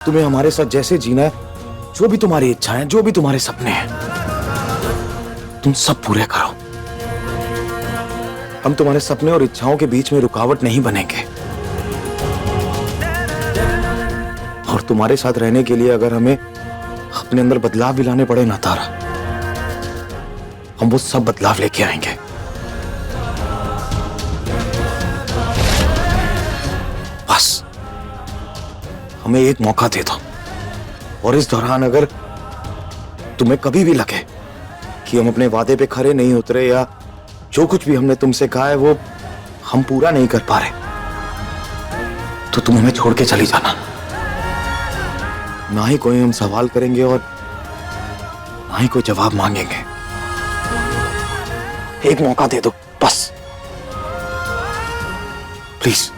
तुम्हें हमारे साथ जैसे जीना है, जो भी तुम्हारी इच्छाएं, जो भी तुम्हारे सपने हैं, तुम सब पूरे करो। हम तुम्हारे सपने और इच्छाओं के बीच में रुकावट नहीं बनेंगे। और तुम्हारे साथ रहने के लिए अगर हमें अपने अंदर बदलाव भी लाने पड़े ना तारा, हम वो सब बदलाव लेके आएंगे। बस हमें एक मौका दे दो, और इस दौरान अगर तुम्हें कभी भी लगे कि हम अपने वादे पे खरे नहीं उतरे, या जो कुछ भी हमने तुमसे कहा है वो हम पूरा नहीं कर पा रहे, तो तुम हमें छोड़ के चली जाना। ना ही कोई हम सवाल करेंगे और ना ही कोई जवाब मांगेंगे। एक मौका दे दो बस, प्लीज।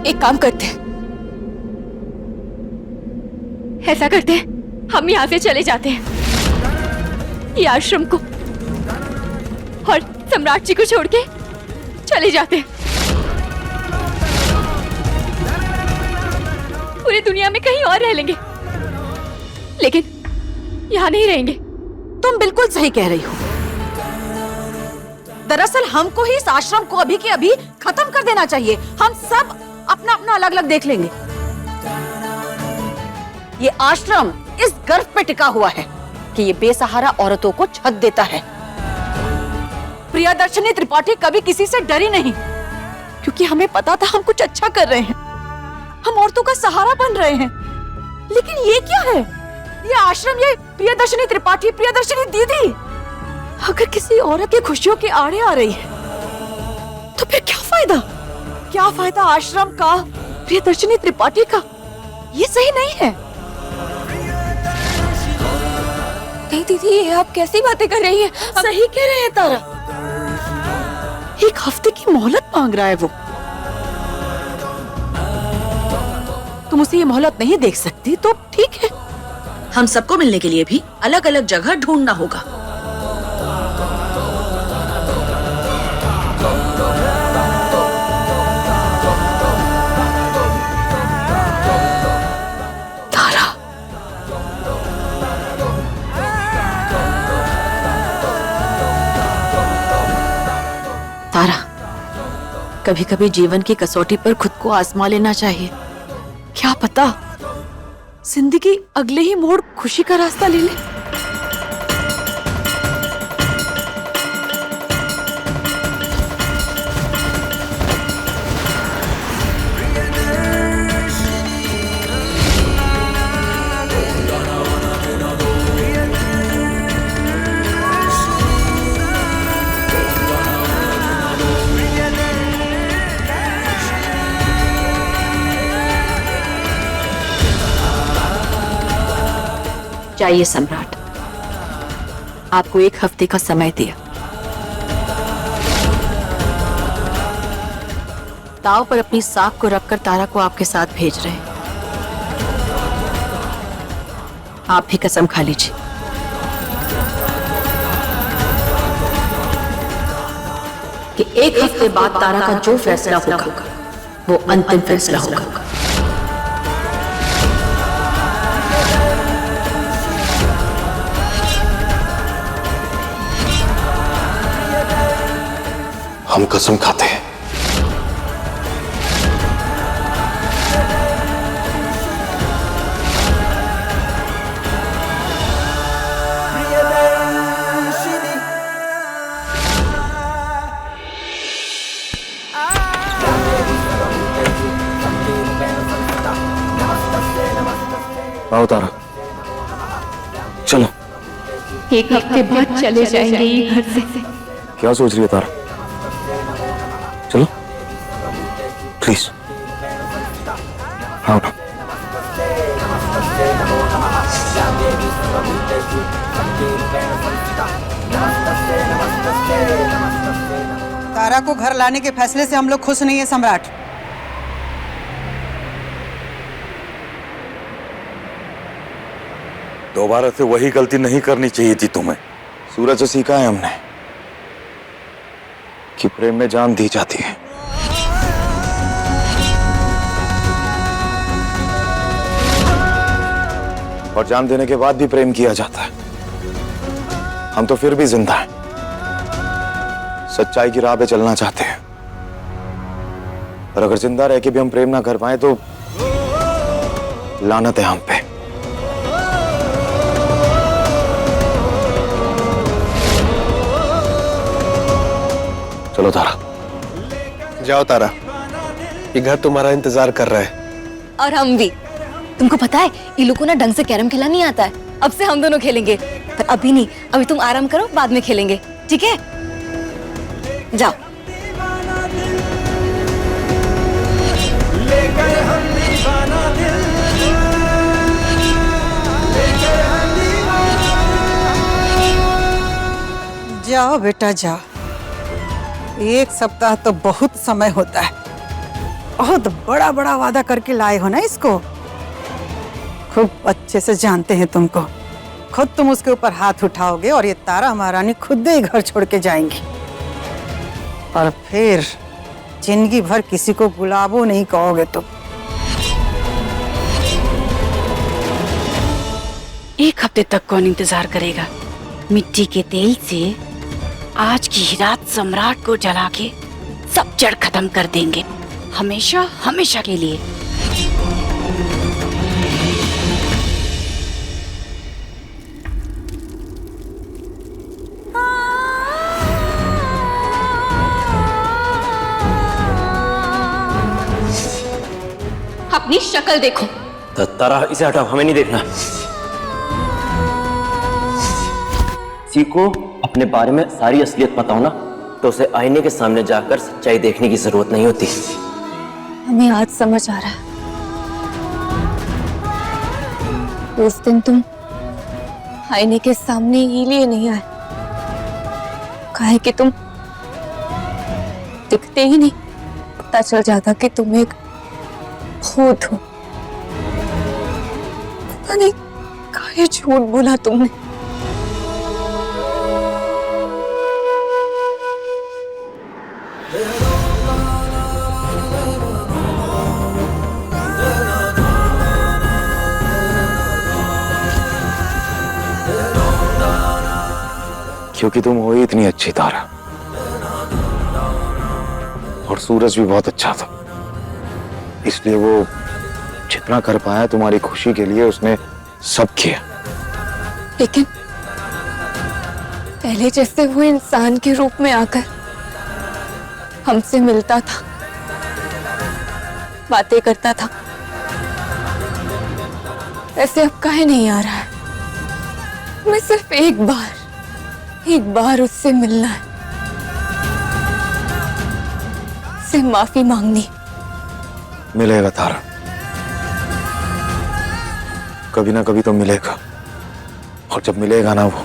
एक काम करते हैं, ऐसा करते हैं, हम यहाँ से चले जाते हैं, ये आश्रम को और सम्राट जी को छोड़ के चले जाते हैं। पूरी दुनिया में कहीं और रह लेंगे, लेकिन यहाँ नहीं रहेंगे। तुम बिल्कुल सही कह रही हो। दरअसल हमको ही इस आश्रम को अभी के अभी खत्म कर देना चाहिए। हम सब अपना अपना अलग अलग देख लेंगे। ये आश्रम इस गर्व पे टिका हुआ है कि ये बेसहारा औरतों को छत देता है। प्रियदर्शनी त्रिपाठी कभी किसी से डरी नहीं, क्योंकि हमें पता था हम कुछ अच्छा कर रहे हैं, हम औरतों का सहारा बन रहे हैं। लेकिन ये क्या है? ये आश्रम, ये प्रियदर्शनी त्रिपाठी, प्रियदर्शनी दीदी अगर किसी औरत की खुशियों के आड़े आ रही है, तो फिर क्या फायदा? क्या फायदा आश्रम का, प्रियदर्शनी त्रिपाठी का? ये सही नहीं है। नहीं दीदी, ये आप कैसी बातें कर रही हैं? सही कह रहे हैं तारा। एक हफ्ते की मोहलत मांग रहा है वो। तुम उसे ये मोहलत नहीं देख सकती तो ठीक है। हम सबको मिलने के लिए भी अलग अलग जगह ढूंढना होगा। तारा, तारा, कभी कभी जीवन की कसौटी पर खुद को आजमा लेना चाहिए। क्या पता जिंदगी अगले ही मोड़ खुशी का रास्ता ले ले। चाहिए सम्राट, आपको एक हफ्ते का समय दिया। ताव पर अपनी साख को रखकर तारा को आपके साथ भेज रहे हैं। आप भी कसम खा लीजिए कि एक हफ्ते बाद तारा का जो फैसला होगा वो अंतिम फैसला होगा। हम कसम खाते हैं। आओ तारा, चलो। एक हफ्ते बाद चले जाएंगे ये घर से। क्या सोच रही है तारा? चलो प्लीज, हाँ। तारा को घर लाने के फैसले से हम लोग खुश नहीं है सम्राट। दोबारा से वही गलती नहीं करनी चाहिए थी तुम्हें। सूरज से सीखा है हमने कि प्रेम में जान दी जाती है। और जान देने के बाद भी प्रेम किया जाता है। हम तो फिर भी जिंदा हैं, सच्चाई की राह पे चलना चाहते हैं। और अगर जिंदा रह के भी हम प्रेम ना कर पाए तो लानत है हम पे। चलो तारा। जाओ तारा, ये घर तुम्हारा इंतजार कर रहा है। और हम भी। तुमको पता है इलू को ना ढंग से कैरम खेलना नहीं आता है। अब से हम दोनों खेलेंगे, पर अभी नहीं। अभी तुम आराम करो, बाद में खेलेंगे, ठीक है? जाओ। जाओ बेटा जाओ, एक सप्ताह तो बहुत समय होता है। बहुत बड़ा बड़ा वादा करके लाए हो ना इसको। खूब अच्छे से जानते हैं तुमको। खुद तुम उसके ऊपर हाथ उठाओगे और ये तारा महारानी खुद ही घर छोड़ के जाएंगी। और फिर जिंदगी भर किसी को गुलाबो नहीं कहोगे तुम। एक हफ्ते तक कौन इंतजार करेगा? मिट्टी के तेल से आज की ही रात सम्राट को जला के सब जड़ खत्म कर देंगे, हमेशा हमेशा के लिए। अपनी शक्ल देखो। तारा, इसे हटाओ, हमें नहीं देखना। किसी को अपने बारे में सारी असलियत पता हो ना, तो उसे आईने के सामने जाकर सच्चाई देखने की जरूरत नहीं होती। हमें आज समझ आ रहा है, उस दिन तुम आईने के सामने इसीलिए नहीं आए, काहे कि तुम दिखते ही नहीं। पता चल जाता कि तुम एक भूत हो। पता नहीं काहे झूठ बोला तुमने। क्योंकि तुम हो ही इतनी अच्छी तारा, और सूरज भी बहुत अच्छा था, इसलिए वो जितना कर पाया तुम्हारी खुशी के लिए उसने सब किया। लेकिन पहले जैसे वो इंसान के रूप में आकर हमसे मिलता था, बातें करता था, ऐसे अब काहे नहीं आ रहा है? मैं सिर्फ एक बार उससे मिलना है, उससे माफी मांगनी। मिलेगा तारा, कभी ना कभी तो मिलेगा। और जब मिलेगा ना वो,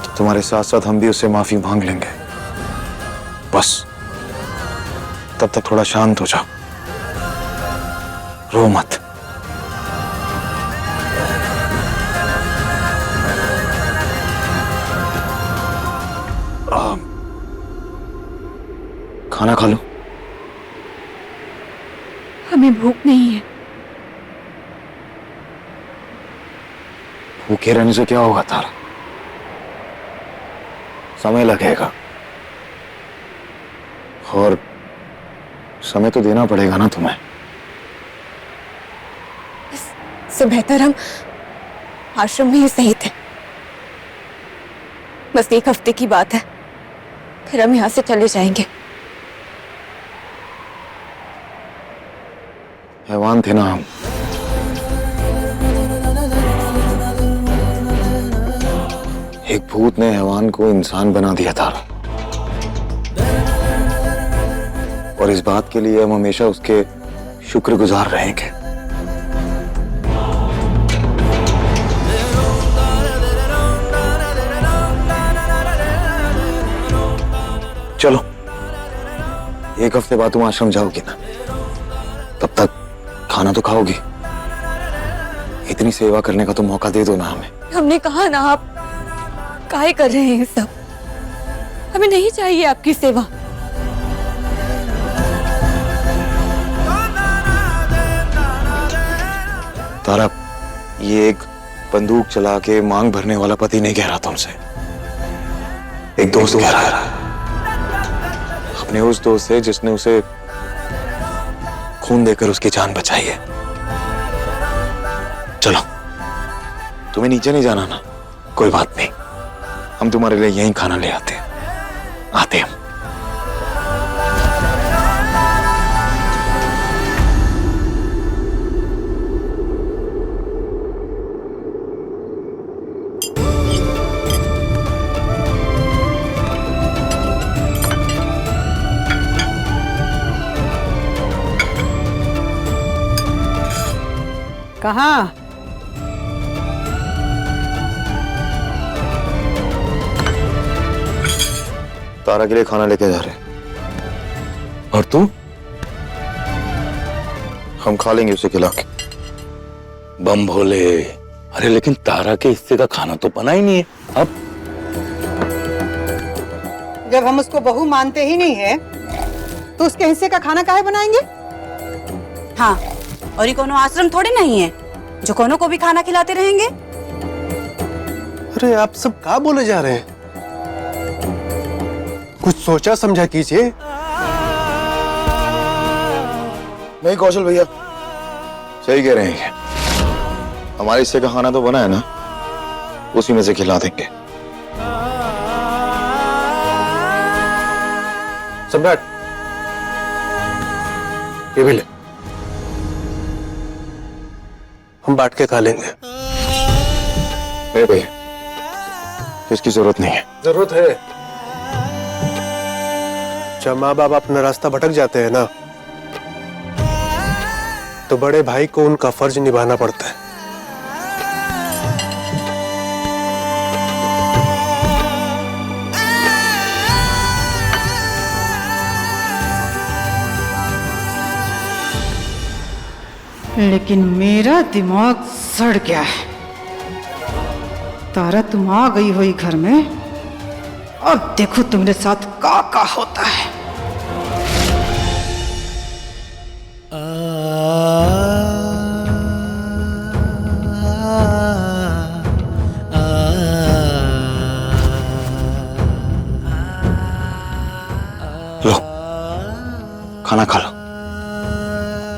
तो तुम्हारे साथ साथ हम भी उससे माफी मांग लेंगे। बस तब तक थोड़ा शांत हो जाओ, रो मत। खाना खा लो। हमें भूख नहीं है। भूखे रहने से क्या होगा तारा? समय लगेगा, और समय तो देना पड़ेगा ना तुम्हें। इससे बेहतर हम आश्रम में ही सही थे। बस एक हफ्ते की बात है, फिर हम यहाँ से चले जाएंगे। हैवान थे ना हम। एक भूत ने हैवान को इंसान बना दिया था, और इस बात के लिए हम हमेशा उसके शुक्रगुजार रहेंगे। चलो, एक हफ्ते बाद तुम आश्रम जाओगी ना, तब तक खाना तो खाओगी। इतनी सेवा करने का तो मौका दे दो ना हमें। हमने कहा ना, आप काहे कर रहे हैं सब? हमें नहीं चाहिए आपकी सेवा। तारा, ये एक बंदूक चला के मांग भरने वाला पति नहीं कह रहा तुमसे, एक दोस्त कह रहा है। अपने उस दोस्त से जिसने उसे खून देकर उसकी जान बचाई है। चलो, तुम्हें नीचे नहीं जाना ना? कोई बात नहीं, हम तुम्हारे लिए यहीं खाना ले आते हैं। कहाँ? तारा के लिए खाना लेके जा रहे हैं। और तू? हम खा लेंगे उसे खिला के। बम भोले, अरे लेकिन तारा के हिस्से का खाना तो बना ही नहीं है। अब जब हम उसको बहू मानते ही नहीं है तो उसके हिस्से का खाना काहे बनाएंगे? हाँ, और ये कोनो आश्रम थोड़ी नहीं है जो कोनो को भी खाना खिलाते रहेंगे। अरे आप सब क्या बोले जा रहे हैं? कुछ सोचा समझा कीजिए। नहीं कौशल भैया, सही कह रहे हैं। हमारे हिस्से का खाना तो बना है ना, उसी में से खिला देंगे। सम्राट, ये भी ले, हम बांट के खा लेंगे। नहीं भैया, इसकी जरूरत नहीं है। जरूरत है। जब माँ बाप अपना रास्ता भटक जाते हैं ना, तो बड़े भाई को उनका फर्ज निभाना पड़ता है। लेकिन मेरा दिमाग सड़ गया है। तारा, तुम आ गई हो घर में, अब देखो तुम्हारे साथ का होता है। लो, खाना खा लो।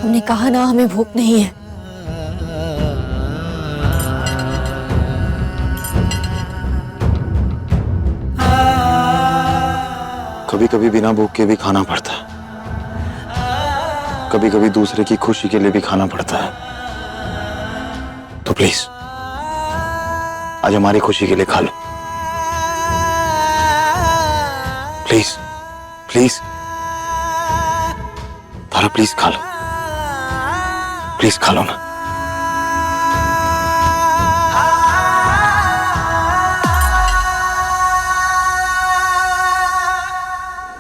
हमने कहा ना हमें भूख नहीं है। कभी कभी बिना भूख के भी खाना पड़ता है, कभी कभी दूसरे की खुशी के लिए भी खाना पड़ता है। तो प्लीज आज हमारी खुशी के लिए खा लो। प्लीज प्लीज तारा, प्लीज खा लो, प्लीज खा लो ना।